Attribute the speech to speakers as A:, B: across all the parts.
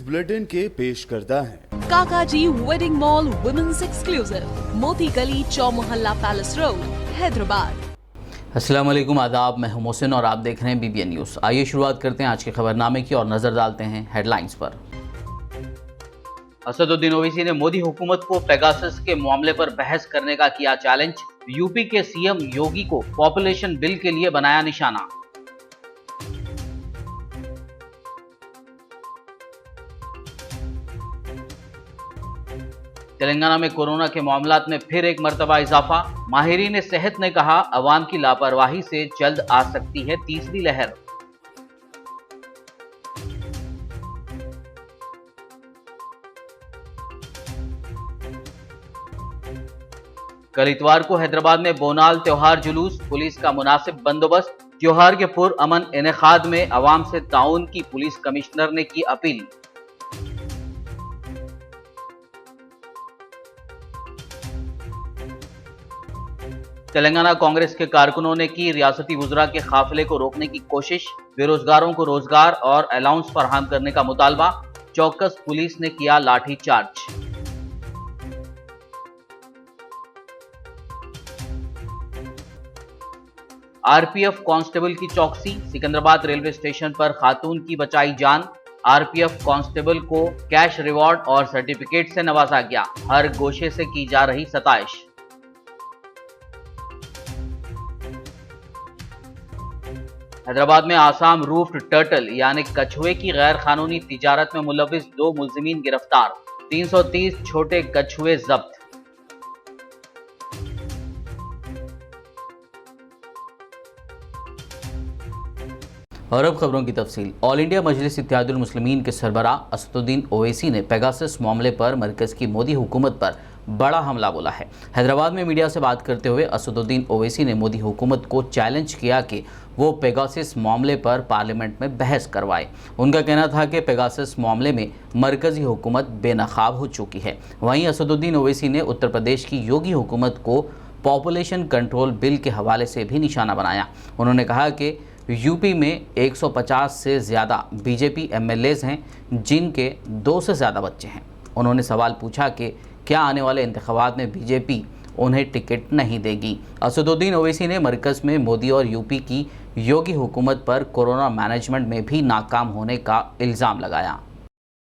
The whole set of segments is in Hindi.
A: बुलेटिन के पेश करता है
B: काकाजी वेडिंग मॉल वुमेन्स एक्सक्लूसिव, मोती गली, चौमोहल्ला पैलेस रोड, हैदराबाद।
C: अस्सलाम वालेकुम, आदाब। मैं हूं मोहसिन और आप देख रहे हैं BBN न्यूज़। आइए शुरुआत करते हैं आज के खबरनामे की और नजर डालते हैं हेडलाइंस पर। असदुद्दीन ओवैसी ने मोदी हुकूमत को पेगासस के मामले पर बहस करने का किया चैलेंज। यूपी के CM योगी को पॉपुलेशन बिल के लिए बनाया निशाना। तेलंगाना में कोरोना के मामलात में फिर एक मर्तबा इजाफा। माहिरीन सेहत ने कहा, अवाम की लापरवाही से जल्द आ सकती है तीसरी लहर। कल इतवार को हैदराबाद में बोनाल त्योहार जुलूस, पुलिस का मुनासिब बंदोबस्त। त्योहार के पुरअमन इनेकाद में अवाम से ताउन की पुलिस कमिश्नर ने की अपील। तेलंगाना कांग्रेस के कारकुनों ने की रियासती वुज़रा के काफिले को रोकने की कोशिश। बेरोजगारों को रोजगार और अलाउंस फराहम करने का मुतालबा। चौकस पुलिस ने किया लाठीचार्ज। RPF कांस्टेबल की चौकसी। सिकंदराबाद रेलवे स्टेशन पर खातून की बचाई जान। RPF कांस्टेबल को कैश रिवॉर्ड और सर्टिफिकेट से नवाजा गया। हर गोशे से की जा रही सताइश। हैदराबाद में आसाम रूफ्ड टर्टल यानी कछुए की गैर कानूनी तिजारत में मुलविस 2 मुल्जिमीन गिरफ्तार। 330 छोटे कछुए जब्त। और अब खबरों की तफसील। ऑल इंडिया मजलिस इत्तेहादुल मुस्लिमीन के सरबराह असदुद्दीन ओवैसी ने पेगासस मामले पर मरकज की मोदी हुकूमत पर बड़ा हमला बोला है। हैदराबाद में मीडिया से बात करते हुए असदुद्दीन ओवैसी ने मोदी हुकूमत को चैलेंज किया कि वो पेगासस मामले पर पार्लियामेंट में बहस करवाए। उनका कहना था कि पेगासस मामले में मरकजी हुकूमत बेनकाब हो चुकी है। वहीं असदुद्दीन ओवैसी ने उत्तर प्रदेश की योगी हुकूमत को पॉपुलेशन कंट्रोल बिल के हवाले से भी निशाना बनाया। उन्होंने कहा कि यूपी में 150 से ज़्यादा BJP MLAs हैं जिनके 2 से ज़्यादा बच्चे हैं। उन्होंने सवाल पूछा कि क्या आने वाले इंतखाबात में BJP उन्हें टिकट नहीं देगी। असदुद्दीन ओवैसी ने मरकज़ में मोदी और यूपी की योगी हुकूमत पर कोरोना मैनेजमेंट में भी नाकाम होने का इल्ज़ाम लगाया।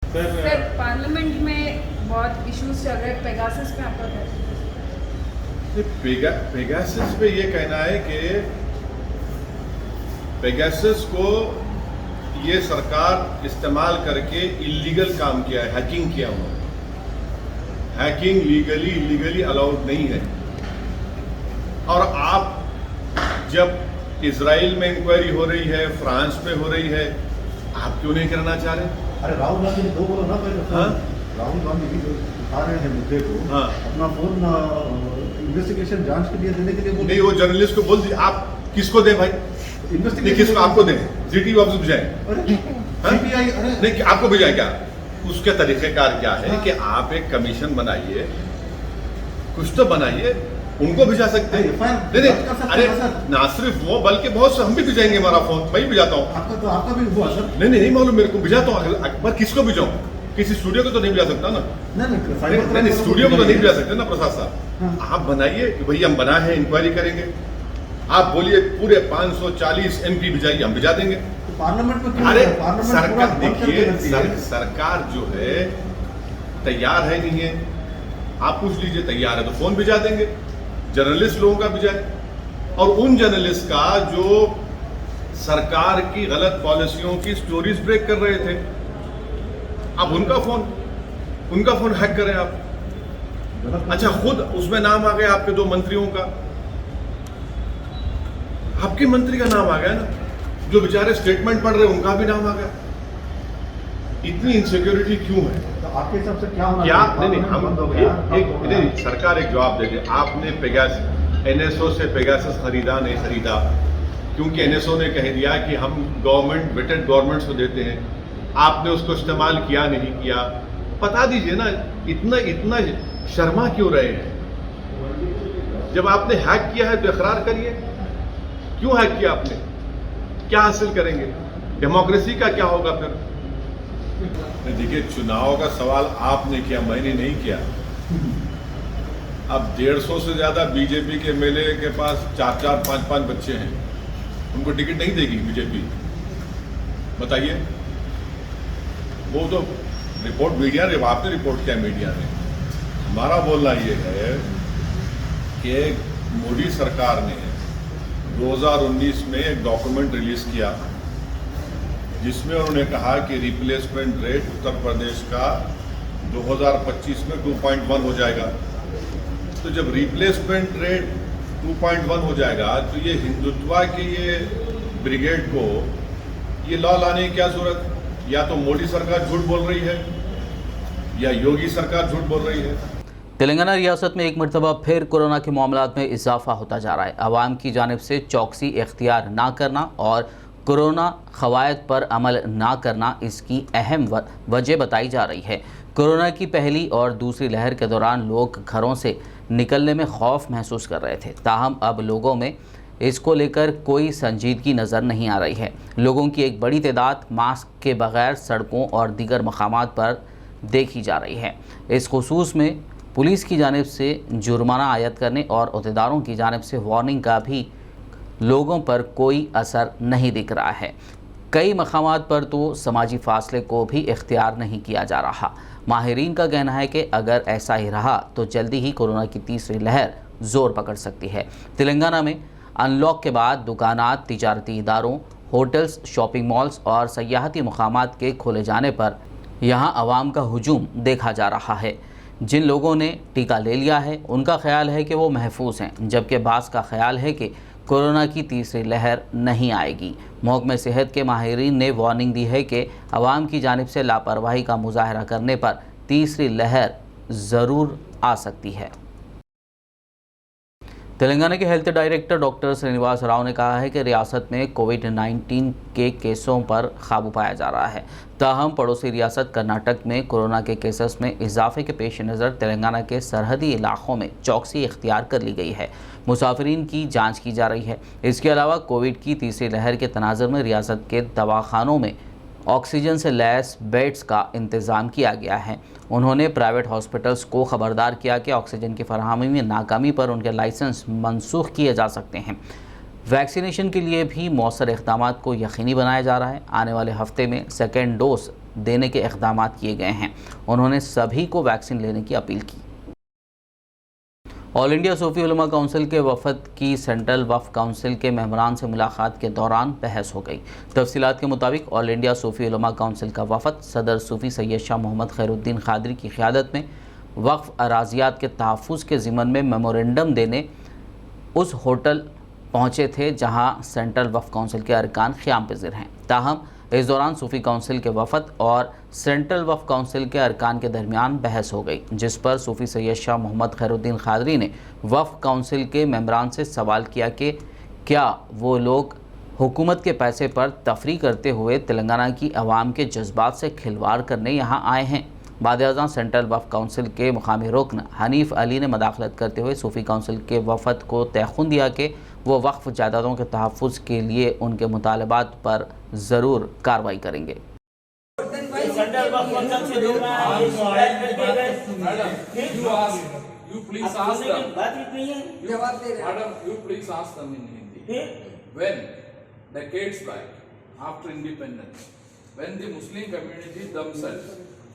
D: सर, पार्लियामेंट में बहुत इश्यूज चल रहे हैं, पेगासस पे आपका क्या?
E: पेगासस पे ये कहना है कि पेगासस को ये सरकार इस्तेमाल करके इलीगल काम किया है, हैकिंग किया उन्होंने। हैकिंग लीगली इलीगली अलाउड नहीं है। और आप जब इजराइल में इंक्वायरी हो रही है, फ्रांस में हो रही है, आप क्यों नहीं करना चाह रहे?
F: अरे राहुल गांधी दो बोलो ना पहले।
E: हाँ?
F: राहुल गांधी भी जो उठा रहे हैं मुद्दे को,
E: हाँ,
F: अपना फोन इन्वेस्टिगेशन जांच के लिए देने के लिए
E: नहीं, वो जर्नलिस्ट को बोल दिए। आप किसको दें भाई? नहीं, किसको? आपको दें? GT ऑफिस भिजाएं? नहीं, आपको भिजाएं क्या? उसके तरीक़ेकार क्या है कि आप एक कमीशन बनाइए, कुछ तो बनाइए, उनको भिजा सकते हैं। नहीं, अरे ना सिर्फ वो बल्कि बहुत से हम भी भिजाएंगे। हमारा फोन मैं भी भिजाता हूँ।
F: आपका भी हुआ सर?
E: नहीं मालूम मेरे को, भिजाता हूँ। पर किसको भिजाऊँ? किसी स्टूडियो को तो नहीं भिजा सकता ना। नहीं, स्टूडियो को तो नहीं भिजा सकते ना प्रसाद साहब। आप बनाइए कि भैया हम बना है, इंक्वायरी करेंगे। आप बोलिए पूरे 540 MP भिजाइए, हम भिजा देंगे।
F: तो पार्लियामेंट में
E: अरे सरकार, देखिए सरकार जो है तैयार है नहीं है। आप पूछ लीजिए, तैयार है तो फोन भिजा देंगे। जर्नलिस्ट लोगों का भिजाए, और उन जर्नलिस्ट का जो सरकार की गलत पॉलिसियों की स्टोरीज ब्रेक कर रहे थे, अब उनका फोन हैक करें आप। अच्छा, खुद उसमें नाम आ गया आपके 2 मंत्रियों का, आपके मंत्री का नाम आ गया ना, जो बेचारे स्टेटमेंट पढ़ रहे हैं उनका भी नाम आ गया। इतनी इनसिक्योरिटी क्यों है?
F: तो आपके हिसाब से क्या होना?
E: नहीं, हम सरकार एक जवाब दे दे। आपने NSO से पेगासस खरीदा नहीं खरीदा? क्योंकि NSO ने कह दिया कि हम गवर्नमेंट वेटेड गवर्नमेंट्स को देते हैं। आपने उसको इस्तेमाल किया नहीं किया, बता दीजिए ना। इतना शर्मा क्यों रहे हैं? जब आपने हैक किया है तो इकरार करिए। क्यों हैक किया आपने? क्या हासिल करेंगे? डेमोक्रेसी का क्या होगा फिर? देखिए, चुनाव का सवाल आपने किया, मैंने नहीं किया। अब 150 से ज्यादा बीजेपी के एमएलए के पास 4-4, 5-5 बच्चे हैं, उनको टिकट नहीं देगी बीजेपी? बताइए। वो तो रिपोर्ट मीडिया ने, आपने रिपोर्ट किया मीडिया ने। हमारा बोलना ये है कि मोदी सरकार ने 2019 में एक डॉक्यूमेंट रिलीज किया जिसमें उन्होंने कहा कि रिप्लेसमेंट रेट उत्तर प्रदेश का 2025 में 2.1 हो जाएगा। तो जब रिप्लेसमेंट रेट 2.1 हो जाएगा तो ये हिंदुत्व के ये ब्रिगेड को ये लॉ लाने की क्या जरूरत? या तो मोदी सरकार झूठ बोल रही है या योगी सरकार झूठ बोल रही है।
C: तेलंगाना रियासत में एक मरतबा फिर कोरोना के मामलात में इजाफा होता जा रहा है। आवाम की जानिब से चौकसी इख्तियार ना करना और कोरोना क़वायद पर अमल ना करना इसकी अहम वजह बताई जा रही है। कोरोना की पहली और दूसरी लहर के दौरान लोग घरों से निकलने में खौफ महसूस कर रहे थे, ताहम अब लोगों में इसको लेकर कोई संजीदगी नज़र नहीं आ रही है। लोगों की एक बड़ी तादाद मास्क के बगैर सड़कों और दीगर मकामात पर देखी जा रही है। इस खुसूस में पुलिस की जानिब से जुर्माना आयद करने और अहदेदारों की जानिब से वार्निंग का भी लोगों पर कोई असर नहीं दिख रहा है। कई मकामात पर तो समाजी फासले को भी इख्तियार नहीं किया जा रहा। माहिरीन का कहना है कि अगर ऐसा ही रहा तो जल्दी ही कोरोना की तीसरी लहर ज़ोर पकड़ सकती है। तेलंगाना में अनलॉक के बाद दुकानात, तिजारती इदारों, होटल्स, शॉपिंग मॉल्स और सयाहती मकामात के खोले जाने पर यहाँ आवाम का हुजूम देखा जा रहा है। जिन लोगों ने टीका ले लिया है उनका ख्याल है कि वो महफूज हैं, जबकि बास का ख्याल है कि कोरोना की तीसरी लहर नहीं आएगी। महकमे सेहत के माहिरीन ने वार्निंग दी है कि आवाम की जानिब से लापरवाही का मुजाहरा करने पर तीसरी लहर ज़रूर आ सकती है। तेलंगाना के health director doctor Srinivas Rao ने कहा है कि रियासत में कोविड-19 के केसों पर काबू पाया जा रहा है। ताहम पड़ोसी रियासत कर्नाटक में कोरोना के केसेस में इजाफे के पेश नज़र तेलंगाना के सरहदी इलाकों में चौकसी इख्तियार कर ली गई है। मुसाफिरीन की जांच की जा रही है। इसके अलावा कोविड की तीसरी लहर के तनाज़ुर में रियासत के दवाखानों में ऑक्सीजन से लैस बेड्स का इंतज़ाम किया गया है। उन्होंने प्राइवेट हॉस्पिटल्स को ख़बरदार किया कि ऑक्सीजन की फराहमी में नाकामी पर उनके लाइसेंस मनसूख किए जा सकते हैं। वैक्सीनेशन के लिए भी मौसर इक़दाम को यकीनी बनाया जा रहा है। आने वाले हफ्ते में सेकेंड डोज देने के इक़दाम किए गए हैं। उन्होंने सभी को वैक्सीन लेने की अपील की। ऑल इंडिया सूफ़ी उलमा काउंसिल के वफ़द की सेंट्रल वफ़ काउंसिल के मेंबरान से मुलाकात के दौरान बहस हो गई। तफसीलात के मुताबिक ऑल इंडिया सूफ़ी उलमा काउंसिल का वफ़द सदर सूफ़ी सैयद शाह मोहम्मद खैरुद्दीन क़ादरी की क़यादत में वक्फ़ अराज़ियात के तहफ़्फ़ुज़ के ज़िम्मन में मेमोरेंडम देने उस होटल पहुँचे थे जहाँ सेंट्रल वफ़ काउंसिल के अरकान क़याम पज़ीर हैं। ताहम इस दौरान सूफ़ी काउंसिल के वफ़द और सेंट्रल वफ़ काउंसिल के अरकान के दरमियान बहस हो गई, जिस पर सूफ़ी सैयद शाह मोहम्मद खैरुद्दीन क़ादरी ने वफ़ काउंसिल के मेंबरान से सवाल किया कि क्या वो लोग हुकूमत के पैसे पर तफरी करते हुए तेलंगाना की आवाम के जज्बात से खिलवाड़ करने यहाँ आए हैं। बाद-ए-आज़ां सेंट्रल वफ़ काउंसिल के मुकामी रुकन हनीफ अली ने मदाखलत करते हुए सूफ़ी काउंसिल के वफ़द को तयख़ुन दिया कि वो वक्फ़ जायदादों के तहफ़्फ़ुज़ के लिए उनके मुतालबात पर ज़रूर कार्रवाई करेंगे।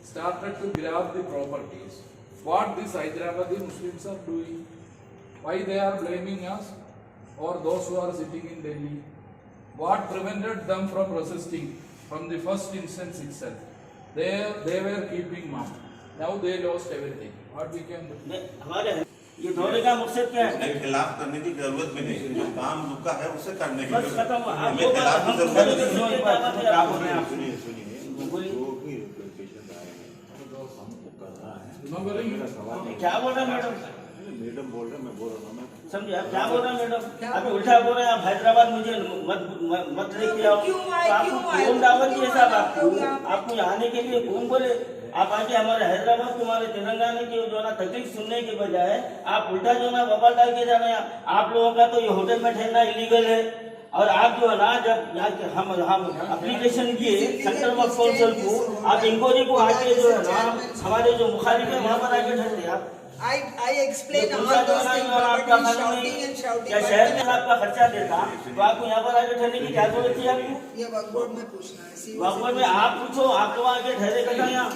G: started to grab the properties. What these Hyderabadi Muslims are doing? Why they are blaming us or those who are sitting in Delhi? What prevented them from resisting from the first instance itself? They were keeping mum. Now they lost everything. What we can do?
H: हमारे ये दौरे का मकसद क्या है?
I: खिलाफ करने की जरूरत भी नहीं, जो काम रुका है उसे करने की
H: बस खत्म।
I: हमें खिलाफ की जरूरत नहीं। सुनिए
H: क्या बोल रहे मैडम?
I: मैडम बोल रहे, मैं बोल रहा हूँ।
H: समझे आप क्या बोल रहे हैं मैडम? आप उल्टा बोल रहे हैं। आप हैदराबाद मुझे मत लेके आओ। आपको कौन दावत दिया साहब? आपको यहाँ आने के लिए कौन बोले? आप आके हमारे हैदराबाद तुम्हारे तेलंगाना की जो ना तकलीफ सुनने के बजाय आप उल्टा जो ना बवाल डाल के जा रहे हैं। आप लोगों का तो ये होटल में ठहरना इलीगल है। और आप जो है ना, जब यहाँ के हम एप्लीकेशन किए सेंट्रल वर्क काउंसिल को, आप इंक्वायरी को आके जो है ना हमारे जो मुखालिफ है वहाँ पर आके ठहरे आप।
J: I explain all those things, but he's shouting and shouting.
H: क्या शहर में आपका खर्चा देता तो आपको यहाँ पर आके ठहरने की क्या जरूरत थी आपको?
J: ये वक्फ बोर्ड में पूछना है।
H: वक्फ बोर्ड में आप पूछो, आप लोग आके ठहरे कहाँ यहाँ?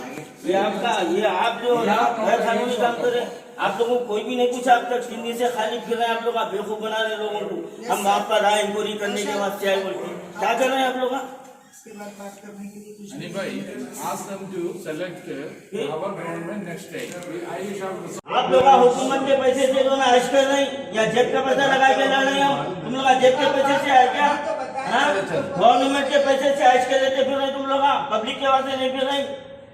H: ये आपका, ये आप जो गैर कानूनी काम कर रहे हैं। आप लोगों को कोई भी नहीं पूछा अब तक, 3 दिन से खाली फिर रहे हैं आप लोग, आप बेवकूफ बना रहे लोगों को। हम आपका राय इंक्वायरी करने के वास्ते आए बोलते क्या कर रहे हैं आप लोग?
J: इसके बाद बात करने के लिए कुछ
G: Any भाई, ask them to select our government next day. I shall.
H: आप लोग हुकूमत के पैसे से जो ना ऐश कर रहे हैं या जेब का पैसा लगा के लड़ रहे हो? तुम लोग जेब के पैसे से है क्या? गवर्नमेंट के पैसे से ऐश कर लेते फिर रहे तुम लोग, पब्लिक के वास्ते नहीं फिर रहे।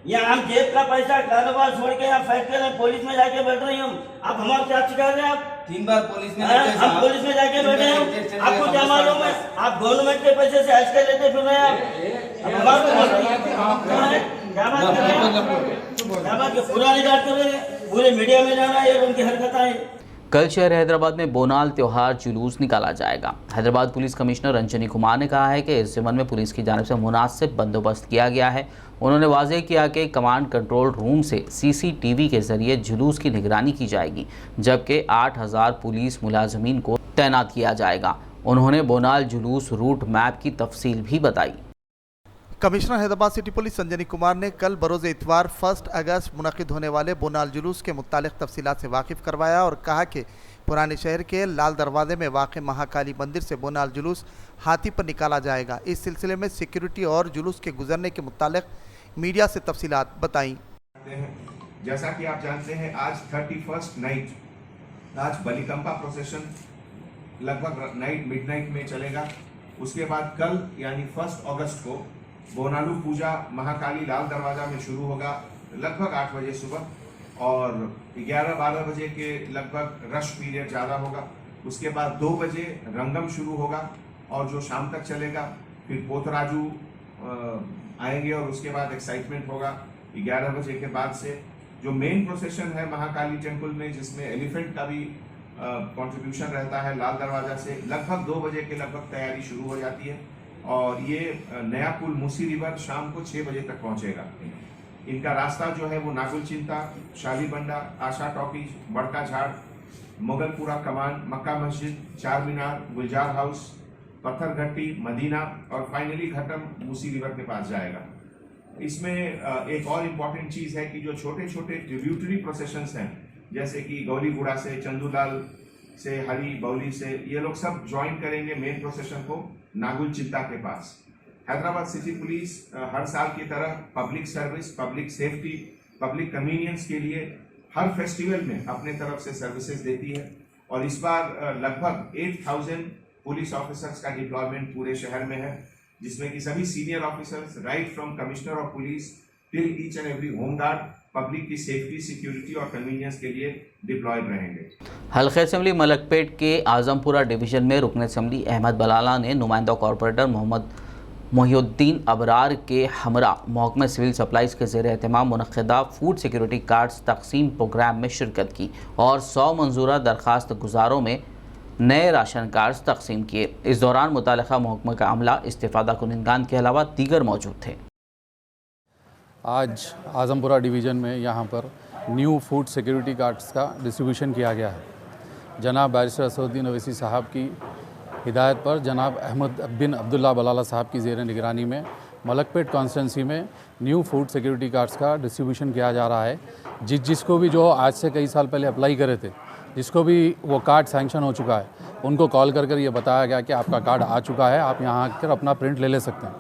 H: या हम जेब का पैसा कारोबार छोड़ के यहाँ फाइट कर रहे हैं, पुलिस में जाके बैठ रहे हैं हम। आप हमारे क्या सिखा रहे हैं? आप
I: 3 बार पुलिस में
H: हम पुलिस में जाके बैठे हैं, आपको क्या मालूम है? आप गवर्नमेंट के पैसे से ऐश कर लेते फिर रहे हैं। क्या बात कर रहे हैं? क्या बात पूरा निकाल कर रहे हैं, पूरे मीडिया में जाना है उनकी हरकतें।
C: कल शहर हैदराबाद में बोनाल त्योहार जुलूस निकाला जाएगा। हैदराबाद पुलिस कमिश्नर रंजनी कुमार ने कहा है कि इस ज़िम्मन में पुलिस की जानिब से मुनासिब बंदोबस्त किया गया है। उन्होंने वाज़ेह किया कि कमांड कंट्रोल रूम से CCTV के ज़रिए जुलूस की निगरानी की जाएगी, जबकि 8000 पुलिस मुलाजमीन को तैनात किया जाएगा। उन्होंने बोनाल जुलूस रूट मैप की तफसील भी बताई।
K: Commissioner Hyderabad city police संजनी Kumar ने कल बरोज़ इतवार 1 अगस्त मुनक़िद होने वाले बोनाल जुलूस के मुतालिक तफसीलात से वाकिफ़ करवाया और कहा कि पुराने शहर के लाल दरवाजे में वाक़ महाकाली मंदिर से बोनाल जुलूस हाथी पर निकाला जाएगा। इस सिलसिले में सिक्योरिटी और जुलूस के गुजरने के मुतालिक मीडिया से तफसीलात बताई।
L: जैसा कि आप जानते हैं, आज 31st नाइट, आज बलिकंपा प्रोसेशन लगभग मिडनाइट में चलेगा। उसके बाद कल यानी 1 अगस्त को बोनालू पूजा महाकाली लाल दरवाजा में शुरू होगा लगभग 8 बजे सुबह और 11-12 बजे के लगभग रश पीरियड ज़्यादा होगा। उसके बाद 2 बजे रंगम शुरू होगा और जो शाम तक चलेगा। फिर पोतराजू आएंगे और उसके बाद एक्साइटमेंट होगा 11 बजे के बाद से। जो मेन प्रोसेशन है महाकाली टेम्पल में, जिसमें एलिफेंट का भी कंट्रीब्यूशन रहता है लाल दरवाजा से, लगभग 2 बजे के लगभग तैयारी शुरू हो जाती है और ये नया पुल मूसी रिवर शाम को 6 बजे तक पहुंचेगा। इनका रास्ता जो है वो नागुल चिंता, शाली बंडा, आशा टॉकीज, बड़का झाड़, मुगलपुरा कमान, मक्का मस्जिद, चार मीनार, गुलजार हाउस, पत्थर घट्टी, मदीना और फाइनली घटम मूसी रिवर के पास जाएगा। इसमें एक और इम्पॉर्टेंट चीज़ है कि जो छोटे छोटे ट्रिब्यूटरी प्रोसेशंस हैं, जैसे कि गौलीगुड़ा से, चंदूलाल से, हरी बौली से, ये लोग सब ज्वाइन करेंगे मेन प्रोसेशन को नागुल चिंता के पास। हैदराबाद सिटी पुलिस हर साल की तरह public service, public safety, public convenience के लिए हर फेस्टिवल में अपने तरफ से सर्विसेज देती है और इस बार लगभग 8000 पुलिस ऑफिसर्स का डिप्लॉयमेंट पूरे शहर में है, जिसमें कि सभी senior officers right from commissioner of police till each and every home guard public की सेफ्टी, सिक्योरिटी और कन्वीनियंस के लिए डिप्लॉयड रहेंगे।
C: हल्के असम्बली मलकपेट के आजमपुरा डिवीजन में रुकन असम्बली अहमद बलाला ने नुमाइंदा कॉरपोरेटर मोहम्मद मोहिउद्दीन अबरार के हमरा महकमा सिविल सप्लाईज के ज़ेर एहतमाम मुनक़्क़दा फूड सिक्योरिटी कार्ड्स तकसीम प्रोग्राम में शिरकत की और 100 मंजूरा दरख्वास्त गुजारों में नए राशन कार्ड्स तकसीम किए। इस दौरान मुतालिका महकमा का अमला, इस्तिफ़ादा कुनिंदगान के अलावा दीगर मौजूद थे।
M: आज आजमपुरा डिवीज़न में यहाँ पर न्यू फूड सिक्योरिटी कार्ड्स का डिस्ट्रीब्यूशन किया गया है। जनाब बैरिस्टर असदुद्दीन ओवैसी साहब की हिदायत पर जनाब अहमद बिन अब्दुल्ला बलाला साहब की ज़ेर निगरानी में मलकपेट कॉन्स्टिट्यूंसी में न्यू फूड सिक्योरिटी कार्ड्स का डिस्ट्रीब्यूशन किया जा रहा है। जिसको भी जो आज से कई साल पहले अप्लाई करे थे, जिसको भी वो कार्ड सैंक्शन हो चुका है, उनको कॉल कर ये बताया गया कि आपका कार्ड आ चुका है, आप यहाँ आकर अपना प्रिंट ले सकते हैं।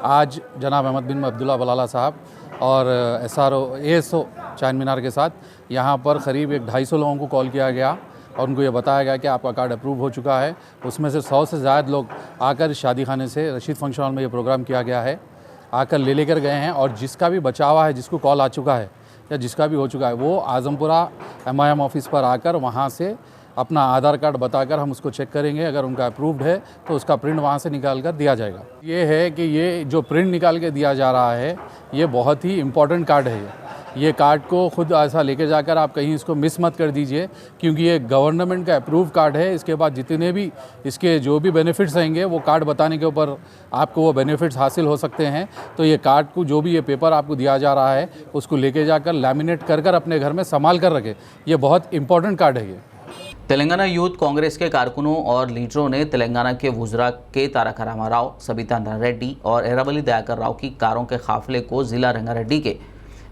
M: आज जनाब अहमद बिन अब्दुल्ला बलाला साहब और SRO ASO चाइन मीनार के साथ यहाँ पर क़रीब 250 लोगों को कॉल किया गया और उनको ये बताया गया कि आपका कार्ड अप्रूव हो चुका है। उसमें से 100 से ज़्यादा लोग आकर शादी खाने से रशीद फंक्शन हॉल में ये प्रोग्राम किया गया है, आकर लेकर गए हैं। और जिसका भी बचा हुआ है, जिसको कॉल आ चुका है या जिसका भी हो चुका है, वो आजमपुरा MIM ऑफिस पर आकर वहाँ से अपना आधार कार्ड बताकर हम उसको चेक करेंगे। अगर उनका अप्रूव्ड है तो उसका प्रिंट वहाँ से निकाल कर दिया जाएगा। ये है कि ये जो प्रिंट निकाल के दिया जा रहा है, ये बहुत ही इम्पॉर्टेंट कार्ड है। ये कार्ड को खुद ऐसा लेके जाकर आप कहीं इसको मिस मत कर दीजिए, क्योंकि ये गवर्नमेंट का अप्रूव कार्ड है। इसके बाद जितने भी इसके जो भी बेनिफिट्स रहेंगे वो कार्ड बताने के ऊपर आपको वो बेनिफिट्स हासिल हो सकते हैं। तो ये कार्ड को जो भी ये पेपर आपको दिया जा रहा है उसको लेके जाकर लैमिनेट कर अपने घर में संभाल कर रखें। ये बहुत इंपॉर्टेंट कार्ड है ये।
C: तेलंगाना यूथ कांग्रेस के कारकुनों और लीडरों ने तेलंगाना के वुजरा के तारक रामाराव, सबिता रेड्डी और एरावली दयाकर राव की कारों के काफिले को जिला रंगारेड्डी के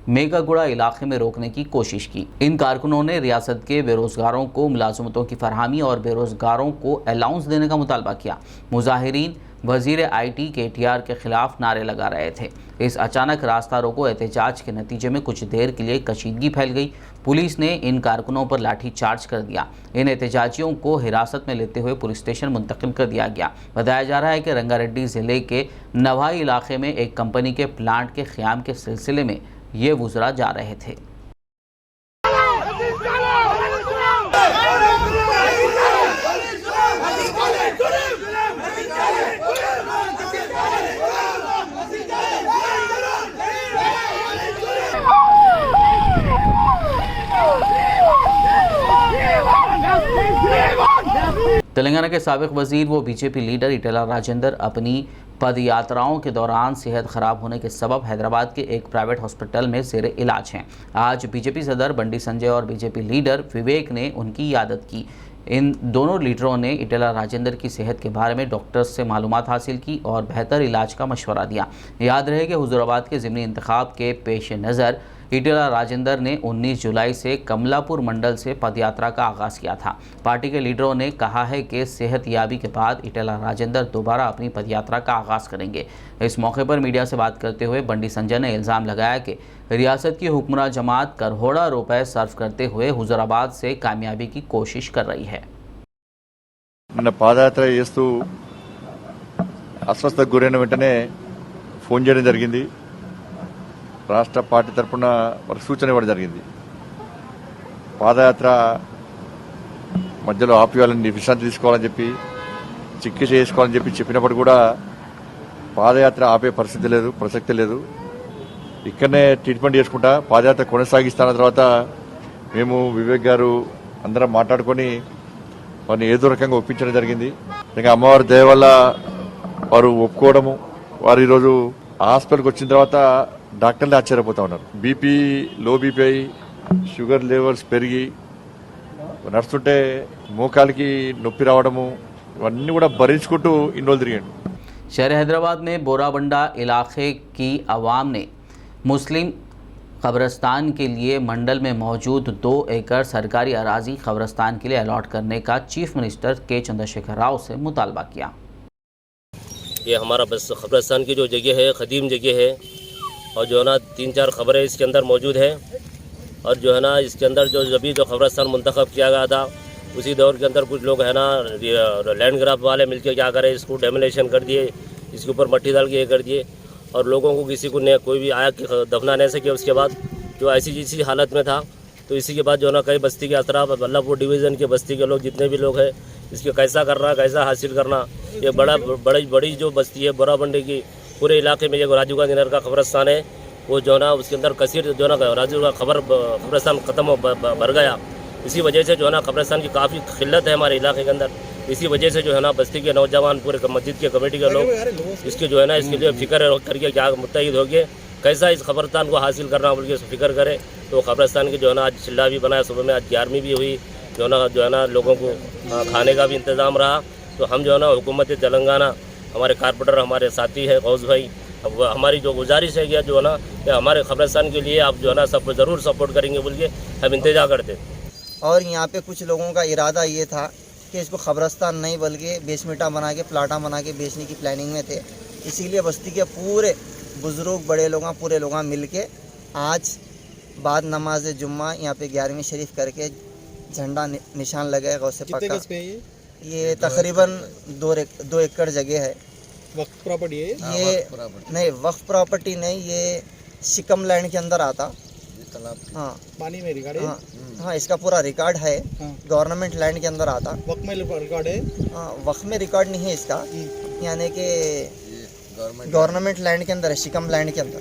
C: मेगागुड़ा इलाके में रोकने की कोशिश की। इन कारकुनों ने रियासत के बेरोजगारों को मुलाजमतों की फरहमी और बेरोजगारों को अलाउंस देने का मुतालबा किया। मुजाहिरीन वजीर IT KTR के खिलाफ नारे लगा रहे थे। इस अचानक रास्ता रोको एहतजाज के नतीजे में कुछ देर के लिए कशीदगी फैल गई। पुलिस ने इन कारकुनों पर लाठी चार्ज कर दिया। इन एहतजाजियों को हिरासत में लेते हुए पुलिस स्टेशन मुंतकिल कर दिया गया। बताया जा रहा है कि रंगारेड्डी ज़िले के नवाई इलाके में एक कंपनी के प्लांट के क़याम के सिलसिले में ये वुज़रा जा रहे थे। तेलंगाना के साबिक वजीर व BJP लीडर इटेला राजेंद्र अपनी पद यात्राओं के दौरान सेहत खराब होने के सबब हैदराबाद के एक प्राइवेट हॉस्पिटल में ज़ेर इलाज हैं। आज BJP सदर बंडी संजय और BJP लीडर विवेक ने उनकी यादत की। इन दोनों लीडरों ने इटेला राजेंद्र की सेहत के बारे में डॉक्टर्स से मालूमात हासिल की और बेहतर इलाज का मशवरा दिया। याद रहे कि हुजूराबाद के ज़िमनी इंतखाब के पेश नज़र इटेला राजेंद्र ने 19 जुलाई से कमलापुर मंडल से पदयात्रा का आगाज़ किया था। पार्टी के लीडरों ने कहा है कि सेहत याबी के बाद इटेला राजेंद्र दोबारा अपनी पदयात्रा का आगाज़ करेंगे। इस मौके पर मीडिया से बात करते हुए बंडी संजय ने इल्ज़ाम लगाया कि रियासत की हुक्मरान जमात करोड़ों रुपए सर्व करते हुए हुजूराबाद से कामयाबी की कोशिश कर रही है।
N: పాదయాత్ర చేస్తూ అస్వస్థతకు గురైన వెంటనే ఫోన్ చేయడం జరిగింది. రాష్ట్ర పార్టీ తరఫున ఒక సూచన ఇవ్వడం జరిగింది. పాదయాత్ర మధ్యలో ఆపియాలని విశ్రాంతి తీసుకోవాలని చెప్పి చికిత్స చేసుకోవాలని చెప్పినప్పుడు కూడా పాదయాత్ర ఆపే పరిస్థితి లేదు, ప్రసక్తి లేదు. ఇక్కడనే ట్రీట్మెంట్ చేసుకుంటా పాదయాత్ర కొనసాగిస్తున్న తర్వాత మేము వివేక్ గారు అందరం మాట్లాడుకొని వారిని ఏదో రకంగా ఒప్పించడం జరిగింది. ఇంకా అమ్మవారి దయ వల్ల వారు ఒప్పుకోవడము, వారు ఈరోజు హాస్పిటల్కి వచ్చిన తర్వాత డాక్టర్లు ఆశ్చర్యపోతా ఉన్నారు. BP, low BP, sugar levels పెరిగి నడుస్తుంటే మోకాలికి నొప్పి రావడము, ఇవన్నీ కూడా భరించుకుంటూ ఇన్ని రోజులు తిరిగాడు.
C: शहर हैदराबाद में बोराबंडा इलाके की आवाम ने मुस्लिम कब्रस्तान के लिए मंडल में मौजूद 2 एकड़ सरकारी अराजी कब्रस्तान के लिए अलॉट करने का चीफ मिनिस्टर के चंद्रशेखर राव से मुतालबा किया।
O: ये हमारा बस कब्रस्तान की जो जगह है कदीम जगह है और जो है ना 3-4 खबरें इसके अंदर मौजूद है और जो है ना इसके अंदर जो अभी जो कब्रस्तान मुंतखब किया गया था उसी दौर के अंदर कुछ लोग है ना लैंड ग्राफ वाले मिलकर क्या करें, इसको डेमोलेशन कर दिए, इसके ऊपर मट्टी डाल के ये कर दिए और लोगों को किसी को ने कोई भी आया कि दफना नहीं सके। उसके बाद जो ऐसी जिसी हालत में था तो इसी के बाद जो है ना कई बस्ती के अतराफ बल्लभपुर डिवीज़न के बस्ती के लोग जितने भी लोग हैं इसके कैसा करना, कैसा हासिल करना, ये बड़ी जो बस्ती है बोराबंडी की पूरे इलाके में जो राजीव गांधी नगर का कब्रस्तान है वो जो है ना उसके अंदर कसीर जो है ना राजीव का कब्रस्तान ख़त्म भर गया। इसी वजह से जो है ना कब्रस्तान की काफ़ी किल्लत है हमारे इलाके के अंदर। इसी वजह से जो है ना बस्ती के नौजवान पूरे मस्जिद के कमेटी के लोग इसके जो है ना इसके लिए फ़िक्र करके क्या मुत्तहिद हो गए कैसा इस कब्रस्तान को हासिल करना बोल के फिक्र करे। तो कब्रस्तान की जो है ना आज चिल्ला भी बनाया, सुबह में आज 11वीं भी हुई, जो है ना लोगों को खाने का भी इंतज़ाम रहा। तो हम जो है ना हुकूमत तेलंगाना हमारे कारपोरेटर हमारे साथी है गौस भाई, अब हमारी जो गुजारिश है जो है ना कि हमारे कब्रस्तान के लिए आप जो है ना सब ज़रूर सपोर्ट करेंगे बोल के हम इंतज़ार करते।
P: और यहाँ पे कुछ लोगों का इरादा ये था कि इसको कब्रस्तान नहीं बल्कि बेसमेंटा बना के प्लाटा बना के बेचने की प्लानिंग में थे। इसीलिए बस्ती के पूरे बुज़ुर्ग बड़े लोग पूरे लोग मिल के आज बाद नमाज जुम्मा यहाँ पे 11वीं शरीफ करके झंडा निशान लगाएगा। उससे पक्का ये तकरीबन 2 एकड़ जगह है।
Q: वक्फ प्रॉपर्टी है
P: ये? नहीं वक्फ प्रॉपर्टी नहीं, ये शिकम लैंड के अंदर आता। हाँ
Q: पानी में रिकॉर्ड है।
P: हाँ इसका पूरा रिकॉर्ड है। गवर्नमेंट लैंड के अंदर आता।
Q: वक्फ में रिकॉर्ड है?
P: हाँ वक्फ में रिकॉर्ड नहीं है इसका, यानी कि गवर्नमेंट लैंड के अंदर है, शिकम लैंड के अंदर।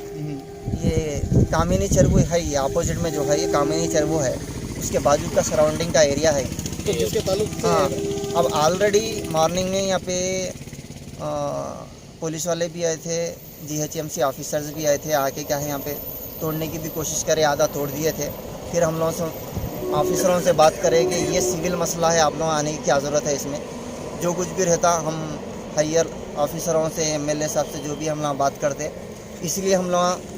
P: ये कामिनी चरबू है, ये अपोजिट में जो है ये कामिनी चरबू है, उसके बाजू का सराउंडिंग का एरिया है।
Q: तो जिसके ताल्लुक से
P: हाँ, अब ऑलरेडी मॉर्निंग में यहाँ पे पुलिस वाले भी आए थे, GHMC ऑफिसर्स भी आए थे, आके क्या है यहाँ पे तोड़ने की भी कोशिश करे, आधा तोड़ दिए थे। फिर हम लोगों से ऑफिसरों से बात करें कि ये सिविल मसला है, आप लोग आने की क्या ज़रूरत है इसमें। जो कुछ भी रहता हम हायर ऑफिसरों से, MLA साहब से जो भी हम लोग बात करते, इसलिए हम लोग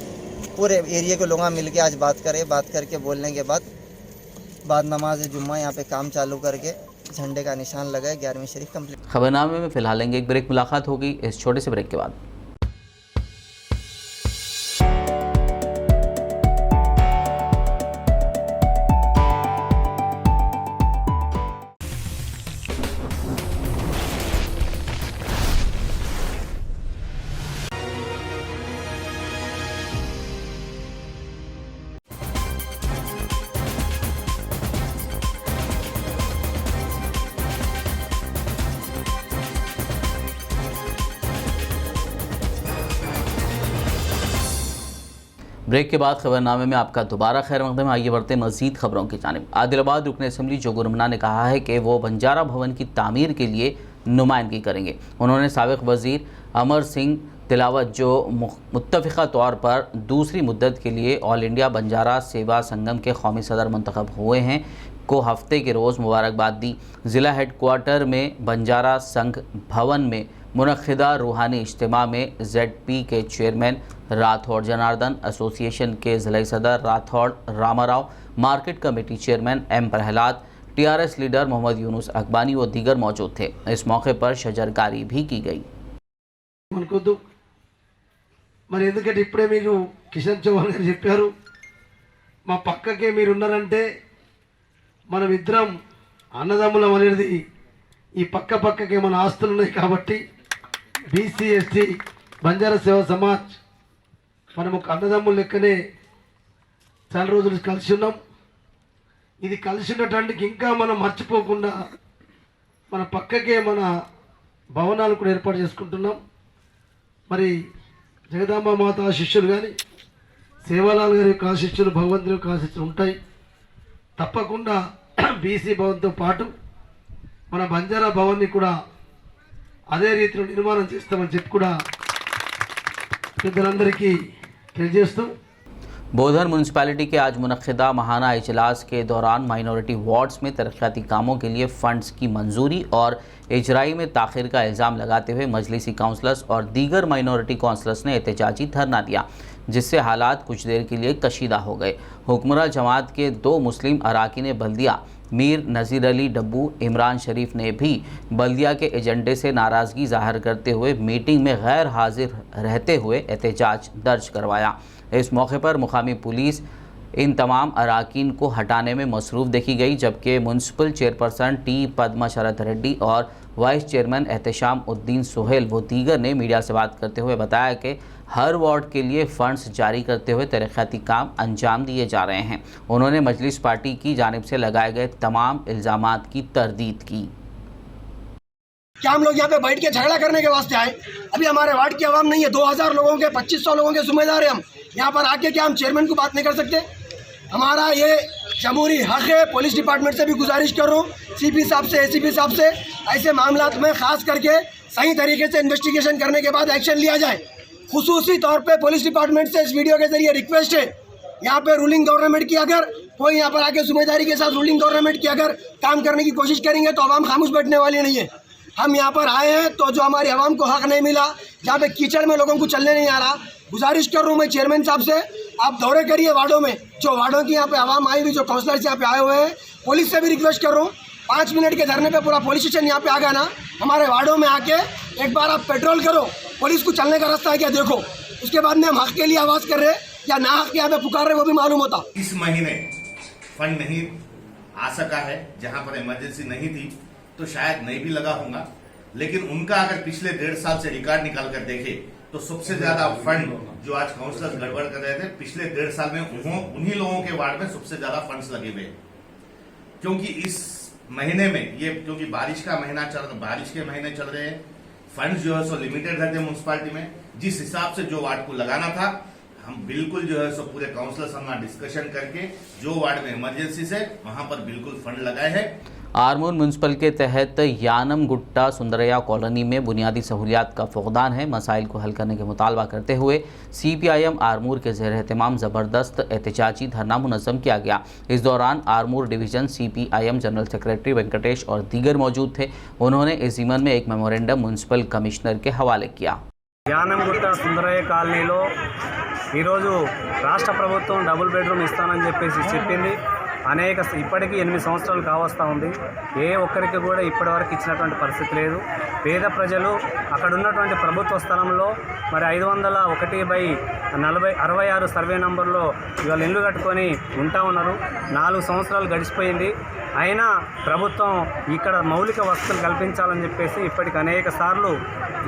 P: पूरे एरिया के लोग मिल के आज बात करें। बात करके बोलने के बाद नमाज जुम्मा यहाँ पे काम चालू करके झंडे का निशान लगाए, 11वीं शरीफ कंप्लीट।
C: खबरनामे में फिलहाल लेंगे एक ब्रेक, मुलाकात होगी इस छोटे से ब्रेक के बाद। ब्रेक के बाद खबरनामे में आपका दोबारा खैर मकदम। आइए बढ़ते हैं मज़ीद खबरों की जानिब। आदिलाबाद रुकन असम्बली जोगुर रमना ने कहा है कि वो बंजारा भवन की तामीर के लिए नुमाइंदगी करेंगे। उन्होंने साबिक़ वज़ीर अमर सिंह तिलावत, जो मुत्तफ़िक़ा तौर पर दूसरी मुद्दत के लिए ऑल इंडिया बंजारा सेवा संगम के कौमी सदर मुंतखब हुए हैं, को हफ्ते के रोज़ मुबारकबाद दी। ज़िला हेडक्वार्टर में बंजारा संघ भवन में मुनक़िदा रूहानी इज्तिमा में ZP के चेयरमैन राठौड़ जनार्दन, एसोसिएशन के ज़िला सदर Rathod Ramarao, market committee chairman M Prahlad, TRS leader Mohammed Yunus Akbani व दीगर मौजूद थे। इस मौके पर शजरकारी भी की गई।
R: మరి ఎందుకంటే ఇప్పుడే మీకు కిషన్ చౌహాన్ గారు చెప్పారు, మా పక్కకే మీరు ఉన్నారంటే మనం ఇద్దరం అన్నదమ్ములం అనేది ఈ పక్కకే మన ఆస్తులు ఉన్నాయి కాబట్టి BC ST బంజారా సేవా సమాజ్ మనం ఒక అన్నదమ్ముల లెక్కనే చాలా రోజులు కలిసి ఉన్నాం. ఇది కలిసి ఉండటానికి ఇంకా మనం మర్చిపోకుండా మన పక్కకే మన భవనాలు కూడా ఏర్పాటు చేసుకుంటున్నాం. మరి జగదాంబ మాత ఆశీస్సులు కానీ, సేవాలాల్ గారి యొక్క ఆశీస్సులు, భగవంతుని యొక్క ఆశీస్సులు ఉంటాయి. తప్పకుండా BC భవన్తో పాటు మన బంజారా భవన్ని కూడా అదే రీతిలో నిర్మాణం చేస్తామని చెప్పి కూడా పెద్దలందరికీ తెలియజేస్తూ,
C: बोधर म्यूनसिपैलिटी के आज मुनक़िदा माहाना इजलास के दौरान माइनॉरिटी वार्ड्स में तरक्याती कामों के लिए फ़ंड्स की मंजूरी और इजराई में ताख़िर का इल्ज़ाम लगाते हुए मजलिसी काउंसलर्स और दीगर माइनॉरिटी काउंसलर्स ने एहतजाजी धरना दिया, जिससे हालात कुछ देर के लिए कशीदा हो गए। हुक्मरान जमात के 2 मुस्लिम अराकीन बल्दिया मीर नज़ीर अली डब्बू, इमरान शरीफ ने भी बल्दिया के एजेंडे से नाराज़गी ज़ाहिर करते हुए मीटिंग में गैर हाजिर रहते हुए एहतजाज दर्ज करवाया। इस मौके पर मुकामी पुलिस इन तमाम अराकीन को हटाने में मसरूफ़ देखी गई, जबकि म्यूनसिपल चेयरपर्सन T पद्मा शरद रेड्डी और वाइस चेयरमैन एहतशाम उद्दीन सोहेल व दीगर ने मीडिया से बात करते हुए बताया कि हर वार्ड के लिए फ़ंड्स जारी करते हुए तरक्याती काम अंजाम दिए जा रहे हैं। उन्होंने मजलिस पार्टी की जानिब से लगाए गए तमाम इल्ज़ामात की तरदीद की।
S: क्या हम लोग यहाँ पे बैठ के झगड़ा करने के वास्ते आए? अभी हमारे वार्ड की आवाम नहीं है, 2000 लोगों के 2500 लोगों के जिम्मेदार है हम। यहाँ पर आके क्या हम चेयरमैन को बात नहीं कर सकते? हमारा ये जमहूरी हक है। पुलिस डिपार्टमेंट से भी गुजारिश कर रहा हूँ, CP साहब से, ACP साहब से, ऐसे मामलात में ख़ास करके सही तरीके से इन्वेस्टिगेशन करने के बाद एक्शन लिया जाए। खुसूसी तौर पे पुलिस डिपार्टमेंट से इस वीडियो के जरिए रिक्वेस्ट है, यहाँ पे रूलिंग गवर्नमेंट की अगर कोई यहाँ पर आके जिम्मेदारी के साथ रूलिंग गवर्नमेंट की अगर काम करने की कोशिश करेंगे तो आवाम खामोश बैठने वाली नहीं है। हम यहाँ पर आए हैं तो जो हमारी आवाम को हक नहीं मिला, जहाँ पे कीचड़ में लोगों को चलने नहीं आ रहा, गुजारिश कर रहा हूँ मैं चेयरमैन साहब से, आप दौरे करिए वार्डों में, जो वार्डों की यहाँ पे आवाम आई हुई, जो काउंसलर्स यहाँ पे आए हुए हैं। पुलिस से भी रिक्वेस्ट कर रहा हूँ, 5 मिनट के धरने पे पूरा पुलिस स्टेशन यहाँ पे आ गया ना, हमारे वार्डों में आके एक बार आप पेट्रोल करो, पुलिस को चलने का रास्ता है क्या देखो, उसके बाद में हम हक के लिए आवाज़ कर रहे हैं या ना हक यहाँ पे पुकार रहे वो भी मालूम होता।
L: इस महीने फंड नहीं आ सका है, जहाँ पर इमरजेंसी नहीं थी तो शायद नहीं भी लगा होगा, लेकिन उनका अगर पिछले 1.5 साल से रिकॉर्ड निकाल कर देखे तो सबसे ज्यादा फंड जो आज काउंसलर्स गड़बड़ कर रहे थे, पिछले 1.5 साल में उन्हीं लोगों के वार्ड में सबसे ज्यादा फंड्स लगे हुए। क्योंकि इस महीने में ये क्योंकि बारिश के महीने चल रहे हैं, फंड्स जो है सो लिमिटेड रहते हैं म्यूनसिपालिटी में। जिस हिसाब से जो वार्ड को लगाना था
I: हम बिल्कुल जो है सो पूरे काउंसिलर संग डिस्कशन करके जो वार्ड में इमरजेंसी है वहां पर बिल्कुल फंड लगाए हैं।
C: आरमूर म्यूनसिपल के तहत यानम गुट्टा सुंदरया कॉलोनी में बुनियादी सहूलियात का फुकदान है। मसाइल को हल करने के मुतालबा करते हुए CPIM आरमूर के ज़ेर एहतमाम ज़बरदस्त एहतजाजी धरना मुनज़्ज़म किया गया। इस दौरान Armoor division CPIM general secretary Venkatesh और दीगर मौजूद थे। उन्होंने इस ज़िमन में एक मेमोरेंडम म्यूनसिपल कमिश्नर के हवाले किया।
T: యానంగుట్ట సుందరయ్య కాలనీలో ఈరోజు రాష్ట్ర ప్రభుత్వం డబుల్ బెడ్రూమ్ ఇస్తానని చెప్పింది. ఇప్పటికీ 8 సంవత్సరాలు కావస్తూ ఉంది. ఏ ఒక్కరికి కూడా ఇప్పటివరకు ఇచ్చినటువంటి పరిస్థితి లేదు. పేద ప్రజలు అక్కడ ఉన్నటువంటి ప్రభుత్వ స్థలంలో మరి 501/66 సర్వే నంబర్లో ఇవాళ ఇల్లు కట్టుకొని ఉంటా ఉన్నారు. 4 సంవత్సరాలు గడిచిపోయింది. అయినా ప్రభుత్వం ఇక్కడ మౌలిక వసతులు కల్పించాలని చెప్పేసి ఇప్పటికి అనేక సార్లు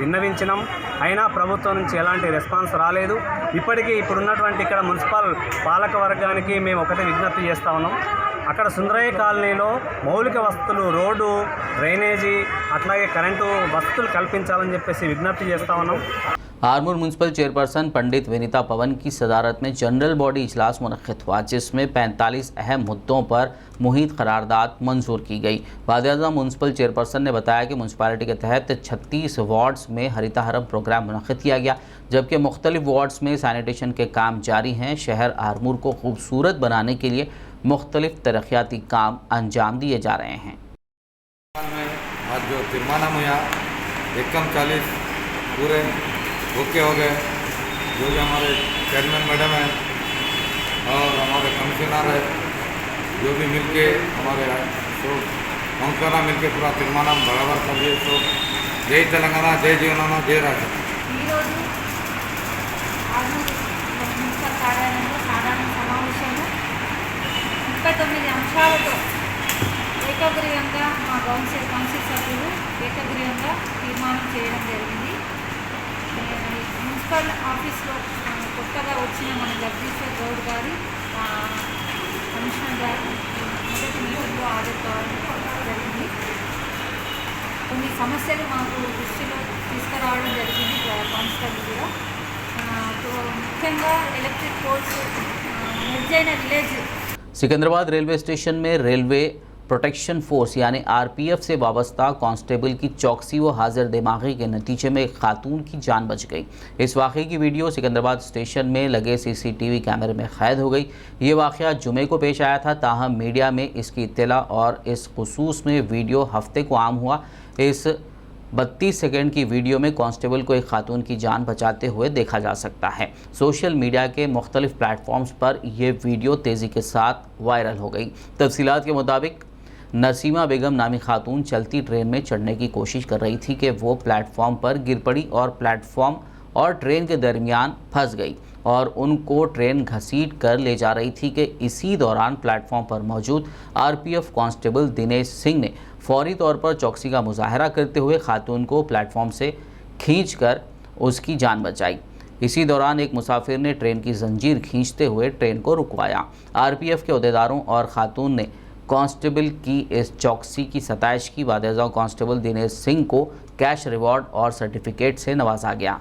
T: విన్నవించినాం. అయినా ప్రభుత్వం నుంచి ఎలాంటి రెస్పాన్స్ రాలేదు. ఇప్పటికీ ఇప్పుడున్నటువంటి ఇక్కడ మున్సిపల్ పాలక వర్గానికి మేము ఒకటే విజ్ఞప్తి చేస్తూ ఉన్నాం. అక్కడ సుందరయ్య కాలనీలో మౌలిక వసతులు, రోడ్డు, డ్రైనేజీ, అట్లాగే కరెంటు వసతులు కల్పించాలని చెప్పేసి విజ్ఞప్తి చేస్తూ ఉన్నాం.
C: आरमूर म्यूनसिपल चेयरपर्सन पंडित विनीता पवन की सदारत में जनरल बॉडी इजलास मुनक्किद हुआ, जिसमें 45 अहम मुद्दों पर मुहित करारदाद मंजूर की गई। वादियाज़म म्यूनसिपल चेयरपर्सन ने बताया कि म्यूनसिपालिटी के तहत 36 वार्ड्स में हरिताहरम प्रोग्राम मुनक्किद किया गया, जबकि मुख्तलिफ वार्ड्स में सैनिटेशन के काम जारी हैं। शहर आरमूर को खूबसूरत बनाने के लिए मुख्तलिफ तरक्याती काम अंजाम दिए जा रहे हैं।
U: आज जो तिरमाना हुआ 41 पूरे ओके हो गए। जो भी हमारे चेयरमैन मैडम हैं और हमारे कमिश्नर है, जो भी मिलके हमारे तो काउंसलर मिलके पूरा तीर्माना बराबर कर दिए। तो जय तेलंगाना, जय जीवनाना, जय राजा।
V: మున్సిపల్ కార్యాలయంలో సాధారణ సమావేశంలో 39 అంశాలతో ఏకగ్రీవంగా మా కౌన్సిల్ సభ్యులు ఏకగ్రీవంగా తీర్మానం చేయడం జరిగింది. మున్సిపల్ ఆఫీస్లో కొత్తగా వచ్చిన మన జగదీశ్వర్ గౌడ్ గారి కమిషనర్ గారు మొదటి మీటింగ్లో హాజరు కావడం జరిగింది. కొన్ని సమస్యలు మాకు దృష్టిలో తీసుకురావడం జరిగింది కౌన్సిలర్లు కూడా. ముఖ్యంగా ఎలక్ట్రిక్ పోల్స్ మెర్జ్ అయిన విలేజ్
C: सिकंदराबाद रेलवे स्टेशन में रेलवे प्रोटेक्शन फोर्स यानी RPF से वाबस्ता कांस्टेबल की चौकसी व हाजिर दिमागी के नतीजे में एक खातून की जान बच गई। इस वाक़े की वीडियो सिकंदराबाद स्टेशन में लगे CCTV कैमरे में क़ैद हो गई। ये वाक़या जुमे को पेश आया था, ताहम मीडिया में इसकी इत्तला और इस खुसूस में वीडियो हफ्ते को आम हुआ। इस 32 सेकंड की वीडियो में कांस्टेबल को एक खातून की जान बचाते हुए देखा जा सकता है। सोशल मीडिया के मुख्तलिफ प्लेटफॉर्म्स पर यह वीडियो तेज़ी के साथ वायरल हो गई। तफसीलात के मुताबिक नसीमा बेगम नामी खातून चलती ट्रेन में चढ़ने की कोशिश कर रही थी कि वो प्लेटफॉर्म पर गिर पड़ी और प्लेटफॉर्म और ट्रेन के दरमियान फंस गई और उनको ट्रेन घसीट कर ले जा रही थी कि इसी दौरान प्लेटफॉर्म पर मौजूद RPF कांस्टेबल दिनेश सिंह ने फौरी तौर पर चौकसी का मुजाहरा करते हुए खातून को प्लेटफॉर्म से खींचकर उसकी जान बचाई। इसी दौरान एक मुसाफिर ने ट्रेन की जंजीर खींचते हुए ट्रेन को रुकवाया। RPF के अहदेदारों और खातून ने कांस्टेबल की इस चौकसी की सताइश की। वादियाज़म कांस्टेबल दिनेश सिंह को कैश रिवॉर्ड और सर्टिफिकेट से नवाजा गया।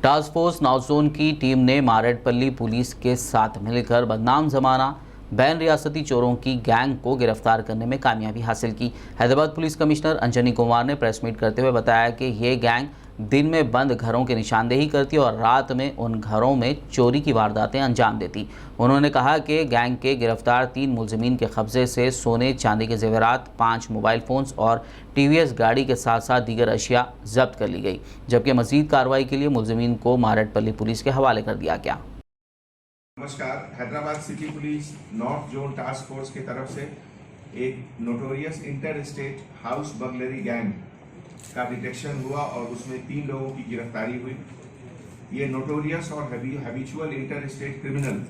C: टास्क फोर्स नाउजोन की टीम ने मारेडपल्ली पुलिस के साथ मिलकर बदनाम जमाना बैन रियासती चोरों की गैंग को गिरफ्तार करने में कामयाबी हासिल की। हैदराबाद पुलिस कमिश्नर अंजनी कुमार ने प्रेस मीट करते हुए बताया कि ये गैंग दिन में बंद घरों की निशानदेही करती और रात में उन घरों में चोरी की वारदातें अंजाम देती। उन्होंने कहा कि गैंग के गिरफ्तार 3 मुलजिमीन के कब्जे से सोने चांदी के जेवरात, 5 मोबाइल फ़ोन्स और TVS गाड़ी के साथ साथ दीगर अशिया जब्त कर ली गई, जबकि मज़ीद कार्रवाई के लिए मुलजिमीन को मारेडपल्ली पुलिस के हवाले कर दिया गया।
L: नमस्कार। Hyderabad city police north zone task force की तरफ से एक notorious inter state house burglary gang का डिटेक्शन हुआ और उसमें 3 लोगों की गिरफ्तारी हुई। ये नोटोरियस और habitual inter state criminal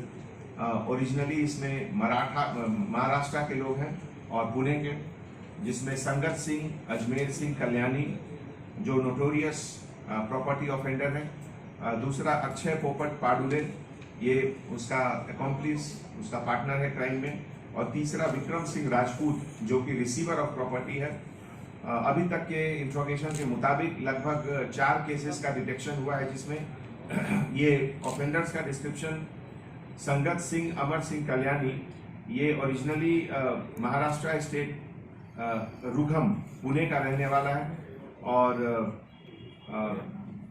L: originally इसमें महाराष्ट्र के लोग हैं और पुणे के, जिसमें संगत सिंह, अजमेर सिंह कल्याणी जो नोटोरियस प्रॉपर्टी ऑफेंडर है, दूसरा अक्षय पोपट पाडुले ये उसका अकॉम्प्लिस, उसका पार्टनर है क्राइम में, और तीसरा विक्रम सिंह राजपूत जो कि रिसीवर ऑफ प्रॉपर्टी है। अभी तक के इंट्रोगेशन के मुताबिक लगभग 4 केसेस का डिटेक्शन हुआ है, जिसमें ये ऑफेंडर्स का डिस्क्रिप्शन संगत सिंह अमर सिंह कल्याणी, ये ओरिजिनली महाराष्ट्र स्टेट रुघम पुणे का रहने वाला है और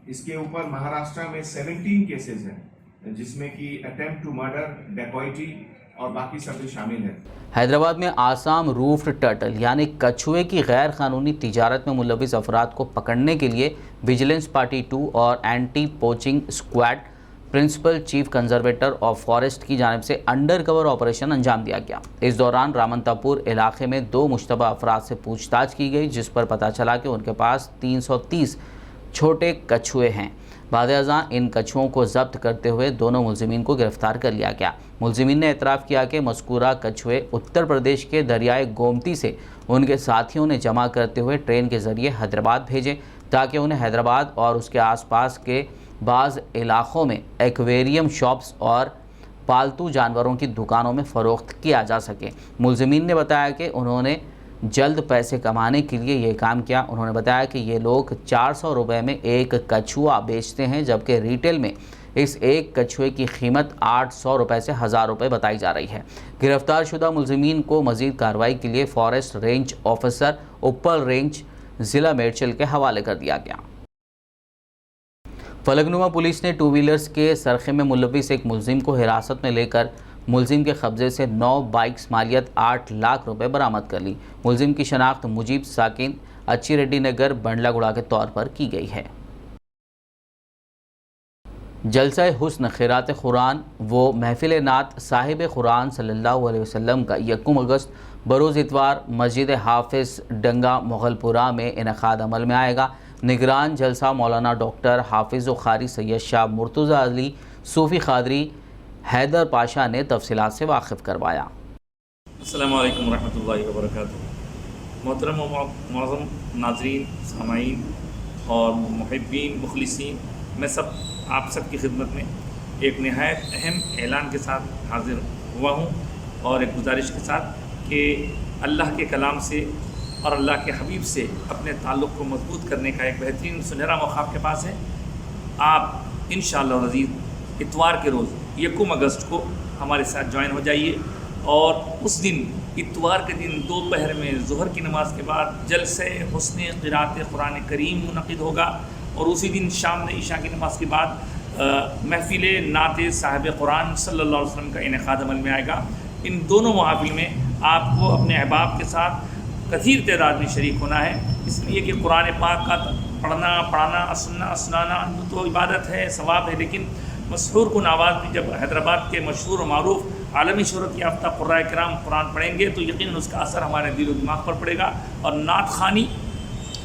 L: इसके ऊपर महाराष्ट्र में 17 केसेस हैं जिसमें कि अटेम्प्ट टू मर्डर, डेकॉइटी और बाकी सब भी शामिल है।
C: हैदराबाद में आसाम रूफ्ड टर्टल यानी कछुए की गैर कानूनी तिजारत में मुलविस अफराद को पकड़ने के लिए विजिलेंस पार्टी 2 और anti poaching squad principal chief conservator of forest की जानिब से अंडर कवर ऑपरेशन अंजाम दिया गया। इस दौरान रामंतापुर इलाके में 2 मुश्तबा अफराद से पूछताछ की गई, जिस पर पता चला कि उनके पास 330 छोटे कछुए हैं। बाद-ए-अज़ां इन कछुओं को जब्त करते हुए दोनों मुलजिमीन को गिरफ्तार कर लिया गया। मुलजिमीन ने एतराफ़ किया कि मज़कूरा कछुए उत्तर प्रदेश के दरियाए गोमती से उनके साथियों ने जमा करते हुए ट्रेन के ज़रिए हैदराबाद भेजे ताकि उन्हें हैदराबाद और उसके आसपास के बाज़ इलाक़ों में एक्वेरियम शॉप्स और पालतू जानवरों की दुकानों में फ़रोख्त किया जा सके। मुलजिमीन ने बताया कि उन्होंने जल्द पैसे कमाने के लिए ये काम किया। उन्होंने बताया कि ये लोग 400 रुपये में एक कछुआ बेचते हैं, जबकि रिटेल में इस एक कछुए की कीमत 800 रुपये से 1000 रुपये बताई जा रही है। गिरफ्तार शुदा मुलजिमीन को मज़ीद कार्रवाई के लिए फॉरेस्ट रेंज ऑफिसर उप्पल रेंज ज़िला मेडचल के हवाले कर दिया गया। फलकनुमा पुलिस ने 2 व्हीलर्स के सरखे में मुलविस एक मुलजिम को हिरासत में लेकर मुलजिम के कब्जे से 9 बाइक्स मालियत 8 लाख रुपए बरामद कर ली। मुलजिम की शनाख्त मुजीब साकिन अच्छी रेड्डी नगर बंडलागुड़ा के तौर पर की गई है। जलसा हुस्न खैरात कुरान व महफिल नात साहिब कुरान सल्लल्लाहु अलैहि वसल्लम का 1 अगस्त बरोज़ इतवार मस्जिद हाफिज़ डंगा मुगलपुरा में इनेकाद अमल में आएगा। निगरान जलसा मौलाना डॉक्टर हाफिज़ व क़ारी सैयद शाह मुर्तज़ा अली सूफ़ी क़ादरी हैदर पाशा ने तफसीलात से वाकिफ़ करवाया।
A: अस्सलामु अलैकुम रहमतुल्लाहि व बरकातुहू। मोहतरम व मुअज़्ज़म नाज़रीन, सामाईन और मुहिब्बीन मुखलिसीन, मैं सब आप सब की खिदमत में एक नहायत अहम ऐलान के साथ हाज़िर हुआ हूँ और एक गुजारिश के साथ कि अल्लाह के कलाम से और अल्लाह के हबीब से अपने ताल्लुक़ को मजबूत करने का एक बेहतरीन सुनहरा मौका आपके पास है। आप इंशाअल्लाह अज़ीज़ इतवार के रोज़ 1 अगस्त को हमारे साथ ज्वाइन हो जाइए और उस दिन इतवार के दिन दोपहर में ज़ुहर की नमाज के बाद जलसे हुस्न क़िरात कुरान करीम मुनक़िद होगा और उसी दिन शाम में ईशा की नमाज के बाद महफिल नात साहिब कुरान सल्लल्लाहु अलैहि वसल्लम का इनेकाद अमल में आएगा। इन दोनों महफिल में आपको अपने अहबाब के साथ कसीर तादाद में शरीक होना है, इसलिए कि कुरान पाक का पढ़ना सुनाना तो इबादत है, सवाब है, लेकिन मशहूर कुन आवाज़ भी जब हैदराबाद के मशहूर और मारूफ आलमी शोहरत याफ्ता क़ुर्राए किराम कुरान पढ़ेंगे तो यकीनन उसका असर हमारे दिल और दिमाग पर पड़ेगा और नात ख़ानी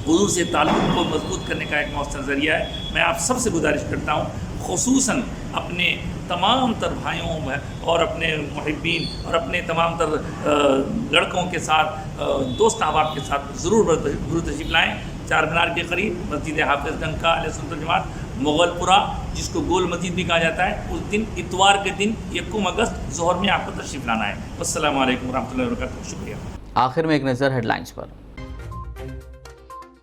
A: हुज़ूर से ताल्लुक़ को मजबूत करने का एक मौसर ज़रिया है। मैं आप सबसे गुजारिश करता हूँ, ख़ुसूसन अपने तमाम तर भाइयों और अपने मुहिब्बीन और अपने तमाम तर लड़कों के साथ दोस्त अहबाब के साथ ज़रूर तशरीफ़ लाएँ। 4 मीनार के करीब मस्जिद हाफिज़ डंका अहले सुन्नत वल जमात मुगलपुरा, जिसको गोल मस्जिद भी कहा जाता है, उस दिन इतवार के दिन 1 अगस्त ज़ोहर में आपको तशरीफ़ लाना है। अस्सलामु अलैकुम रहमतुल्लाहि व बरकातुहू। शुक्रिया।
C: आखिर में एक नज़र हेडलाइंस पर।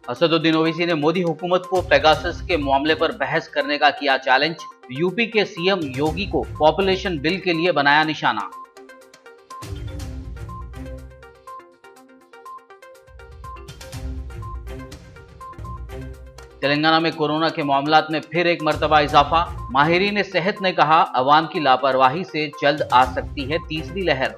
C: असदुद्दीन ओवैसी ने मोदी हुकूमत को पेगासस के मामले पर बहस करने का किया चैलेंज। यूपी के सीएम योगी को पॉपुलेशन बिल के लिए बनाया निशाना। तेलंगाना में कोरोना के मामलात में फिर एक मर्तबा इजाफा। माहिरीन सेहत ने कहा, अवाम की लापरवाही से जल्द आ सकती है तीसरी लहर।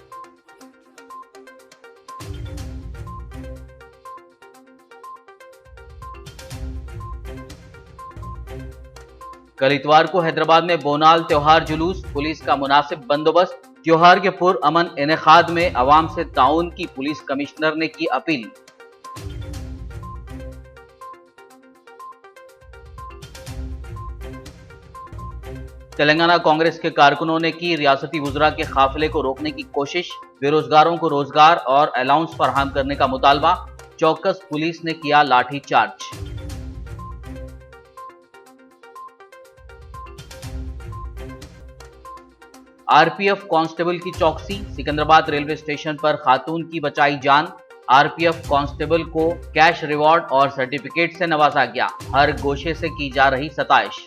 C: कल इतवार को हैदराबाद में बोनाल त्योहार जुलूस, पुलिस का मुनासिब बंदोबस्त। त्योहार के पुरअमन इनेकाद में अवाम से ताउन की पुलिस कमिश्नर ने की अपील। तेलंगाना कांग्रेस के कारकुनों ने की रियासती वुज़रा के काफिले को रोकने की कोशिश। बेरोजगारों को रोजगार और अलाउंस फराहम करने का मुतालबा। चौकस पुलिस ने किया लाठी चार्ज। आरपीएफ कांस्टेबल की चौकसी। सिकंदराबाद रेलवे स्टेशन पर खातून की बचाई जान। आरपीएफ कांस्टेबल को कैश रिवॉर्ड और सर्टिफिकेट से नवाजा गया। हर गोशे से की जा रही सताइश।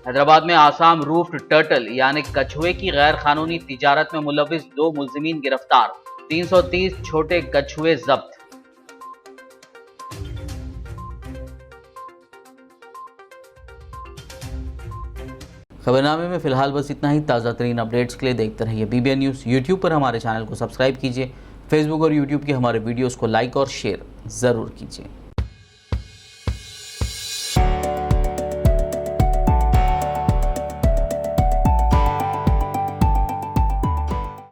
C: हैदराबाद में आसाम रूफ्ड टर्टल यानी कछुए की गैर कानूनी तिजारत में मुलविस 2 मुलजिमीन गिरफ्तार, 330 छोटे कछुए जब्त। खबरनामे में फिलहाल बस इतना ही। ताज़ा तरीन अपडेट्स के लिए देखते रहिए BBN न्यूज़। यूट्यूब पर हमारे चैनल को सब्सक्राइब कीजिए, फेसबुक और यूट्यूब के हमारे वीडियोस को लाइक और शेयर ज़रूर कीजिए।